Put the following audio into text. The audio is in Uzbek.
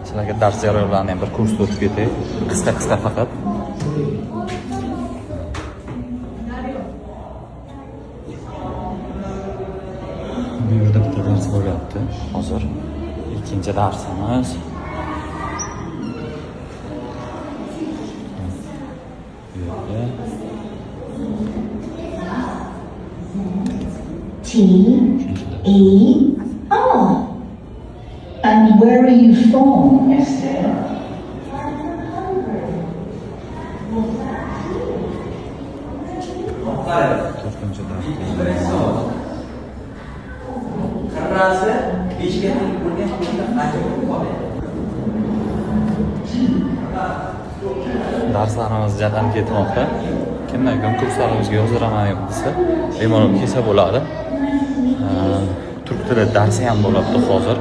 Sizlarga dars jarayonlarini ham bir kursda o'tib ketay. Qisqa faqat. Bu yerda bitta dars bo'lyapti. Hozir ikkinchi darsimiz. T-E-R. And where are you from, Esther? To'rtinchi dars. Darslarimiz jadal ketmoqda. Kimdan kim kurslarimizga yoziraman desa, bemalol kelsa bo'ladi. Turk tili darsi ham bo'ladi hozir.